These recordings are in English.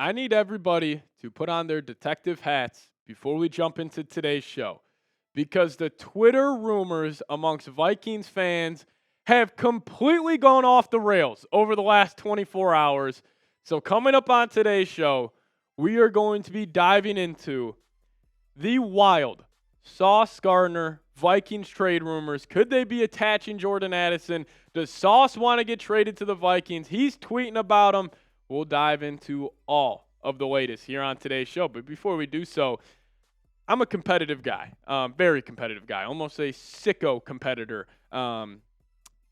I need everybody to put on their detective hats before we jump into today's show because the Twitter rumors amongst Vikings fans have completely gone off the rails over the last 24 hours. So, coming up on today's show, we are going to be diving into the wild Sauce Gardner Vikings trade rumors. Could they be attaching Jordan Addison? Does Sauce want to get traded to the Vikings? He's tweeting about them. We'll dive into all of the latest here on today's show. But before we do so, I'm a competitive guy, very competitive guy, almost a sicko competitor,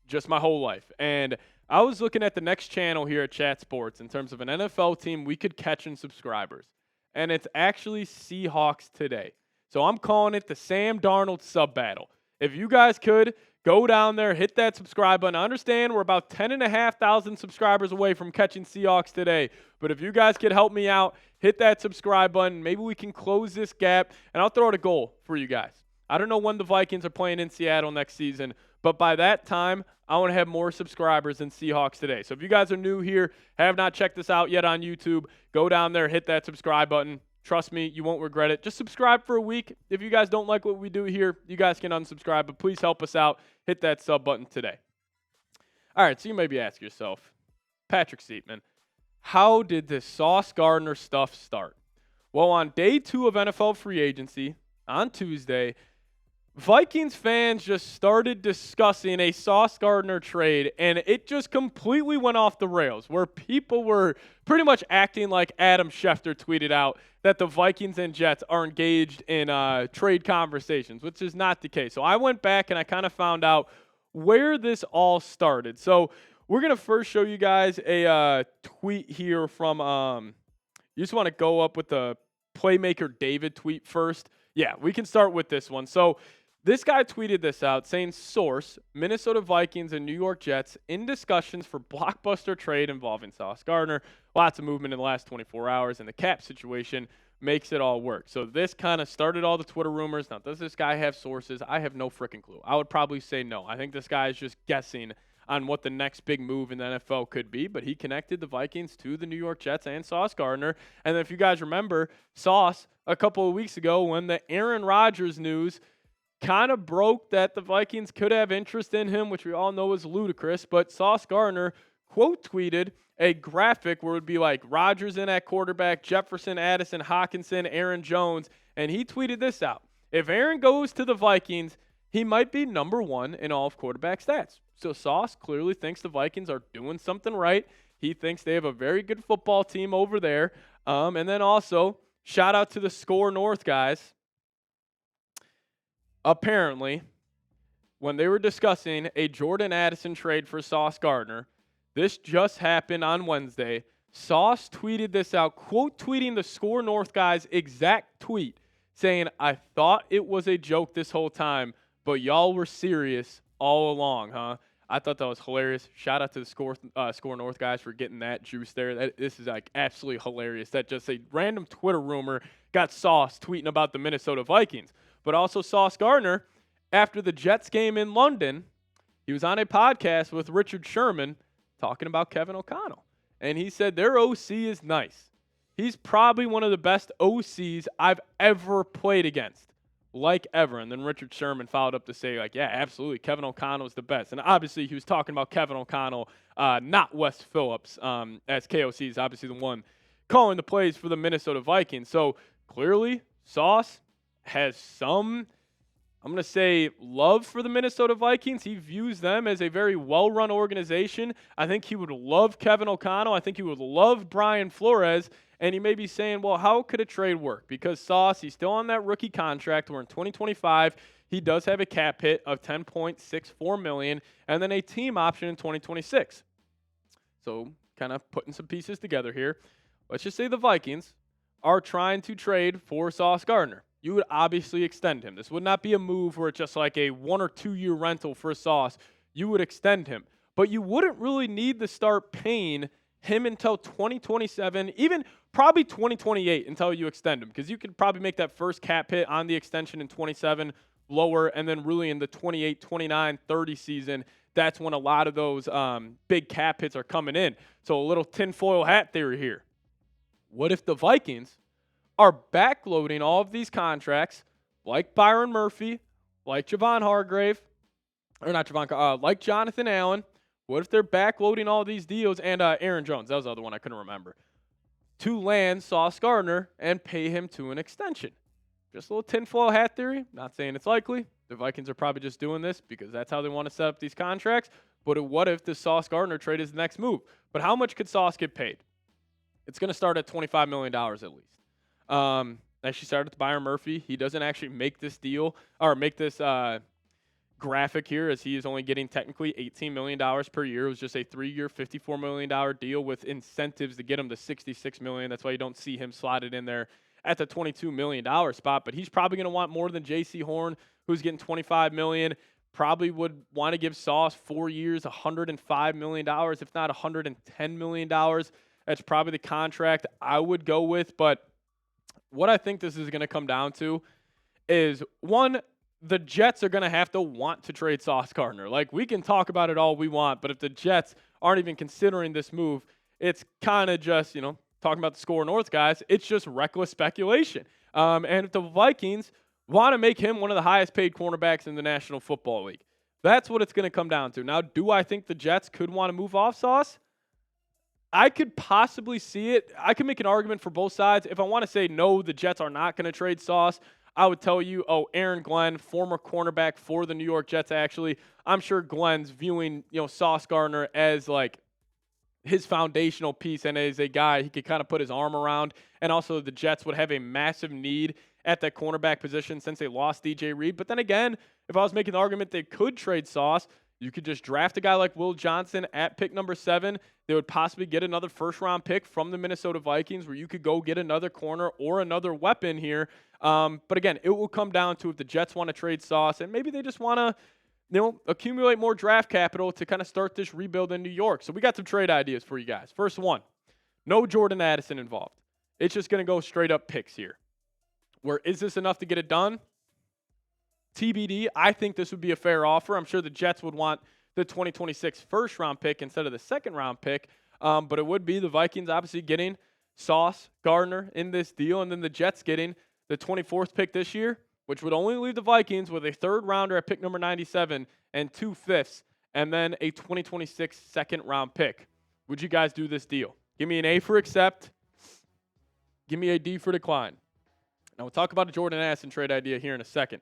just my whole life. And I was looking at the next channel here at Chat Sports in terms of an NFL team we could catch in subscribers. And it's actually Seahawks today. So I'm calling it the Sam Darnold sub battle. If you guys could go down there, hit that subscribe button. I understand we're about 10,500 subscribers away from catching Seahawks today. But if you guys could help me out, hit that subscribe button. Maybe we can close this gap. And I'll throw out a goal for you guys. I don't know when the Vikings are playing in Seattle next season, but by that time, I want to have more subscribers than Seahawks today. So if you guys are new here, have not checked this out yet on YouTube, go down there, hit that subscribe button. Trust me, you won't regret it. Just subscribe for a week. If you guys don't like what we do here, you guys can unsubscribe, but please help us out. Hit that sub button today. All right, so you may be asking yourself, Patrick Seatman, how did this Sauce Gardner stuff start? Well, on day 2 of NFL free agency, on Tuesday, Vikings fans just started discussing a Sauce Gardner trade, and it just completely went off the rails, where people were pretty much acting like Adam Schefter tweeted out that the Vikings and Jets are engaged in trade conversations, which is not the case. So I went back and I kind of found out where this all started. So we're going to first show you guys a tweet here from you just want to go up with the Playmaker David tweet first. Yeah, we can start with this one. So this guy tweeted this out saying, source, Minnesota Vikings and New York Jets in discussions for blockbuster trade involving Sauce Gardner. Lots of movement in the last 24 hours, and the cap situation makes it all work. So this kind of started all the Twitter rumors. Now, does this guy have sources? I have no freaking clue. I would probably say no. I think this guy is just guessing on what the next big move in the NFL could be, but he connected the Vikings to the New York Jets and Sauce Gardner. And then if you guys remember, Sauce, a couple of weeks ago when the Aaron Rodgers news kind of broke that the Vikings could have interest in him, which we all know is ludicrous, but Sauce Gardner quote tweeted a graphic where it would be like Rodgers in at quarterback, Jefferson, Addison, Hawkinson, Aaron Jones, and he tweeted this out. If Aaron goes to the Vikings, he might be number 1 in all of quarterback stats. So Sauce clearly thinks the Vikings are doing something right. He thinks they have a very good football team over there. And then also, shout out to the Score North guys. Apparently, when they were discussing a Jordan Addison trade for Sauce Gardner, this just happened on Wednesday. Sauce tweeted this out, quote tweeting the Score North guy's exact tweet, saying, I thought it was a joke this whole time, but y'all were serious all along, huh? I thought that was hilarious. Shout out to the Score North guys for getting that juice there. This is like absolutely hilarious. That just a random Twitter rumor got Sauce tweeting about the Minnesota Vikings. But also Sauce Gardner, after the Jets game in London, he was on a podcast with Richard Sherman talking about Kevin O'Connell. And he said their OC is nice. He's probably one of the best OCs I've ever played against. Like ever. And then Richard Sherman followed up to say, like, yeah, absolutely, Kevin O'Connell is the best. And obviously he was talking about Kevin O'Connell, not Wes Phillips, as KOC is obviously the one calling the plays for the Minnesota Vikings. So clearly, Sauce has some, I'm going to say, love for the Minnesota Vikings. He views them as a very well-run organization. I think he would love Kevin O'Connell. I think he would love Brian Flores. And he may be saying, well, how could a trade work? Because Sauce, he's still on that rookie contract where in 2025, he does have a cap hit of $10.64 million and then a team option in 2026. So kind of putting some pieces together here. Let's just say the Vikings are trying to trade for Sauce Gardner. You would obviously extend him. This would not be a move where it's just like a 1 or 2 year rental for Sauce. You would extend him. But you wouldn't really need to start paying him until 2027, even probably 2028 until you extend him, because you could probably make that first cap hit on the extension in 27 lower, and then really in the 28, 29, 30 season, that's when a lot of those big cap hits are coming in. So a little tinfoil hat theory here. What if the Vikings are backloading all of these contracts like Byron Murphy, like Javon Hargrave, or not Javon, like Jonathan Allen? What if they're backloading all these deals and Aaron Jones? That was the other one I couldn't remember. To land Sauce Gardner and pay him to an extension. Just a little tinfoil hat theory. Not saying it's likely. The Vikings are probably just doing this because that's how they want to set up these contracts. But what if the Sauce Gardner trade is the next move? But how much could Sauce get paid? It's going to start at $25 million at least. Actually started with Byron Murphy. He doesn't actually make this deal or make this graphic here, as he is only getting technically $18 million per year. It was just a 3-year, $54 million deal with incentives to get him to $66 million. That's why you don't see him slotted in there at the $22 million spot. But he's probably going to want more than J.C. Horn, who's getting $25 million. Probably would want to give Sauce 4 years, $105 million, if not $110 million. That's probably the contract I would go with. But what I think this is going to come down to is, one, the Jets are going to have to want to trade Sauce Gardner. Like, we can talk about it all we want, but if the Jets aren't even considering this move, it's kind of just, talking about the Score North guys, it's just reckless speculation. And if the Vikings want to make him one of the highest paid cornerbacks in the National Football League, that's what it's going to come down to. Now, do I think the Jets could want to move off Sauce? I could possibly see it. I can make an argument for both sides. If I want to say no, the Jets are not going to trade Sauce, I would tell you, Aaron Glenn, former cornerback for the New York Jets, actually. I'm sure Glenn's viewing, Sauce Gardner as like his foundational piece and as a guy he could kind of put his arm around. And also the Jets would have a massive need at that cornerback position since they lost DJ Reed. But then again, if I was making the argument they could trade Sauce, you could just draft a guy like Will Johnson at pick number 7. They would possibly get another first-round pick from the Minnesota Vikings where you could go get another corner or another weapon here. But again, it will come down to if the Jets want to trade Sauce, and maybe they just want to accumulate more draft capital to kind of start this rebuild in New York. So we got some trade ideas for you guys. First one, no Jordan Addison involved. It's just going to go straight up picks here. Where is this enough to get it done? TBD. I think this would be a fair offer. I'm sure the Jets would want the 2026 first-round pick instead of the second-round pick. But it would be the Vikings obviously getting Sauce Gardner in this deal, and then the Jets getting the 24th pick this year, which would only leave the Vikings with a third-rounder at pick number 97 and 2 fifths, and then a 2026 second-round pick. Would you guys do this deal? Give me an A for accept. Give me a D for decline. Now, we'll talk about a Jordan Addison trade idea here in a second.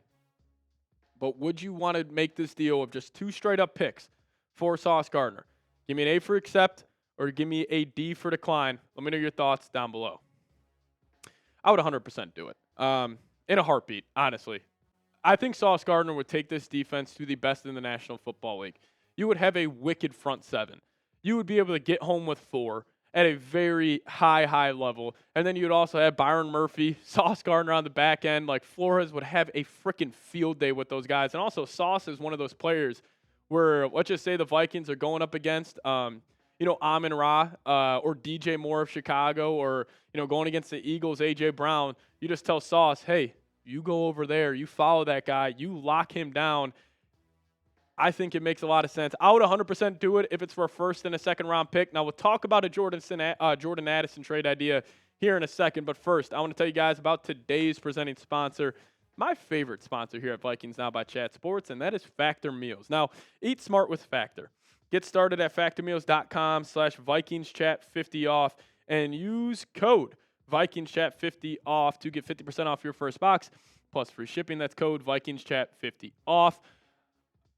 But would you want to make this deal of just 2 straight-up picks for Sauce Gardner? Give me an A for accept or give me a D for decline. Let me know your thoughts down below. I would 100% do it. In a heartbeat, honestly. I think Sauce Gardner would take this defense to the best in the National Football League. You would have a wicked front 7. You would be able to get home with 4 at a very high level. And then you would also have Byron Murphy, Sauce Gardner on the back end. Like, Flores would have a freaking field day with those guys. And also, Sauce is one of those players where, let's just say the Vikings are going up against, Amon-Ra or DJ Moore of Chicago, or, going against the Eagles, A.J. Brown. You just tell Sauce, hey, you go over there, you follow that guy, you lock him down. I think it makes a lot of sense. I would 100% do it if it's for a first and a second-round pick. Now, we'll talk about a Jordan Addison trade idea here in a second. But first, I want to tell you guys about today's presenting sponsor, my favorite sponsor here at Vikings Now by Chat Sports, and that is Factor Meals. Now, eat smart with Factor. Get started at factormeals.com/VikingsChat50off and use code VikingsChat50off to get 50% off your first box plus free shipping. That's code VikingsChat50off.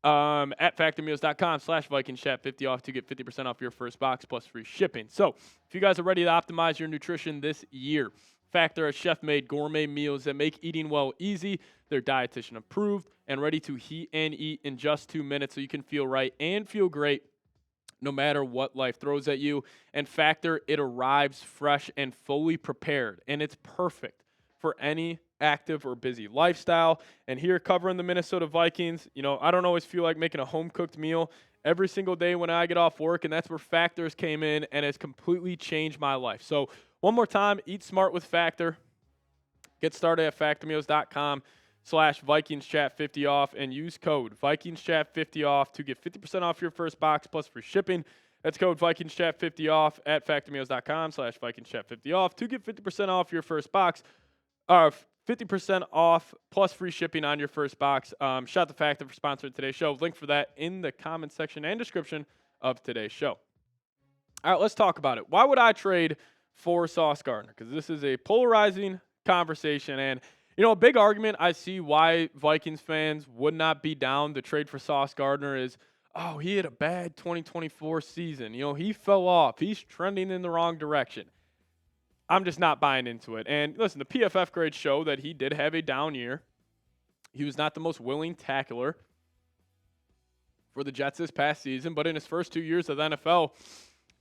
At factormeals.com/VikingsChat50off to get 50% off your first box plus free shipping. So, if you guys are ready to optimize your nutrition this year, Factor has chef-made gourmet meals that make eating well easy. They're dietitian approved and ready to heat and eat in just 2 minutes so you can feel right and feel great no matter what life throws at you. And Factor, it arrives fresh and fully prepared, and it's perfect for any active or busy lifestyle. And here, covering the Minnesota Vikings, I don't always feel like making a home-cooked meal every single day when I get off work, and that's where Factors came in and has completely changed my life. So one more time, eat smart with Factor. Get started at factormeals.com/VikingsChat50off and use code VikingsChat50off to get 50% off your first box plus free shipping. That's code VikingsChat50off at factormeals.com/VikingsChat50off to get 50% off your first box. 50% off plus free shipping on your first box. Shout the Factor for sponsoring today's show. Link for that in the comment section and description of today's show. All right, let's talk about it. Why would I trade for Sauce Gardner? Because this is a polarizing conversation. And, a big argument I see why Vikings fans would not be down to trade for Sauce Gardner is, oh, he had a bad 2024 season. He fell off. He's trending in the wrong direction. I'm just not buying into it. And listen, the PFF grades show that he did have a down year. He was not the most willing tackler for the Jets this past season, but in his first 2 years of the NFL,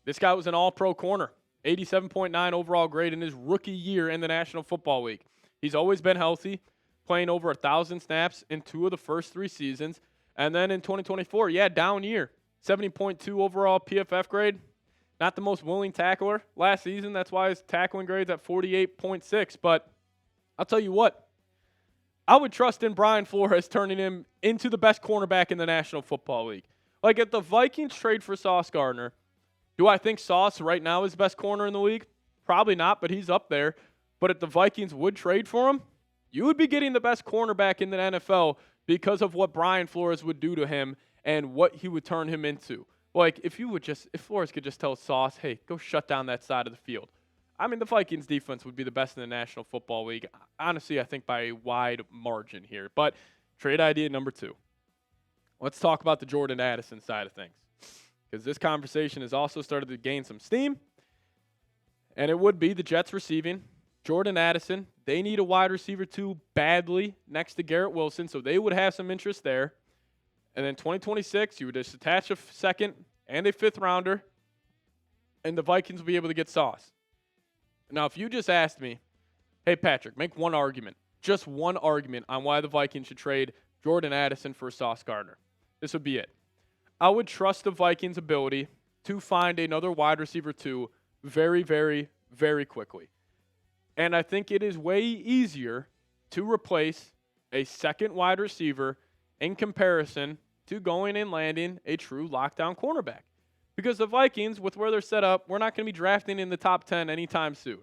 this guy was an all-pro corner, 87.9 overall grade in his rookie year in the National Football League. He's always been healthy, playing over 1,000 snaps in 2 of the first 3 seasons. And then in 2024, down year, 70.2 overall PFF grade. Not the most willing tackler last season. That's why his tackling grade's at 48.6. But I'll tell you what, I would trust in Brian Flores turning him into the best cornerback in the National Football League. Like, if the Vikings trade for Sauce Gardner, do I think Sauce right now is the best corner in the league? Probably not, but he's up there. But if the Vikings would trade for him, you would be getting the best cornerback in the NFL because of what Brian Flores would do to him and what he would turn him into. Like, if Flores could just tell Sauce, hey, go shut down that side of the field. I mean, the Vikings defense would be the best in the National Football League. Honestly, I think by a wide margin here. But trade idea number 2. Let's talk about the Jordan Addison side of things, because this conversation has also started to gain some steam. And it would be the Jets receiving Jordan Addison. They need a wide receiver 2 badly next to Garrett Wilson, so they would have some interest there. And then 2026, you would just attach a second and a 5th rounder, and the Vikings will be able to get Sauce. Now, if you just asked me, hey, Patrick, make one argument, just one argument on why the Vikings should trade Jordan Addison for Sauce Gardner, this would be it. I would trust the Vikings' ability to find another wide receiver 2 very, very, very quickly. And I think it is way easier to replace a second wide receiver in comparison to going and landing a true lockdown cornerback. Because the Vikings, with where they're set up, we're not going to be drafting in the top 10 anytime soon.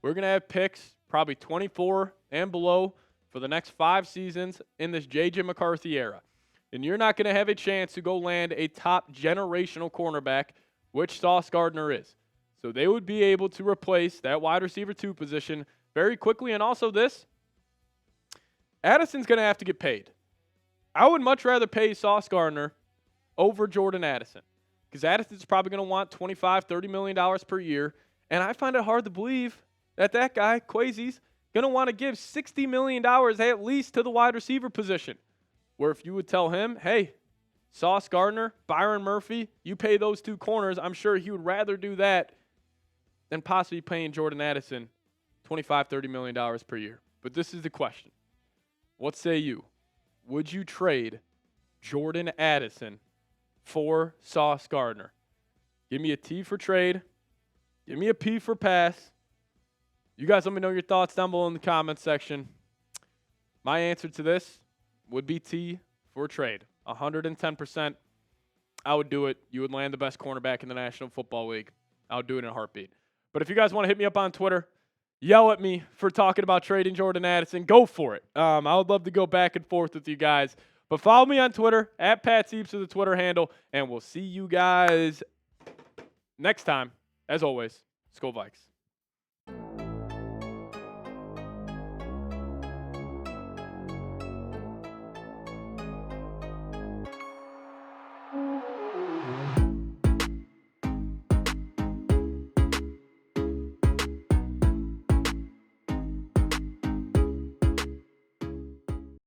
We're going to have picks probably 24 and below for the next 5 seasons in this J.J. McCarthy era. And you're not going to have a chance to go land a top generational cornerback, which Sauce Gardner is. So they would be able to replace that wide receiver 2 position very quickly. And also this, Addison's going to have to get paid. I would much rather pay Sauce Gardner over Jordan Addison, because Addison's probably going to want $25, $30 million per year. And I find it hard to believe that guy, Kwesi's, going to want to give $60 million at least to the wide receiver position. Where if you would tell him, hey, Sauce Gardner, Byron Murphy, you pay those 2 corners, I'm sure he would rather do that than possibly paying Jordan Addison $25, $30 million per year. But this is the question. What say you? Would you trade Jordan Addison for Sauce Gardner? Give me a T for trade. Give me a P for pass. You guys let me know your thoughts down below in the comments section. My answer to this would be T for trade. 110%. I would do it. You would land the best cornerback in the National Football League. I would do it in a heartbeat. But if you guys want to hit me up on Twitter, yell at me for talking about trading Jordan Addison, go for it. I would love to go back and forth with you guys. But follow me on Twitter, at Pat Seeps is the Twitter handle, and we'll see you guys next time. As always, Skol Vikes.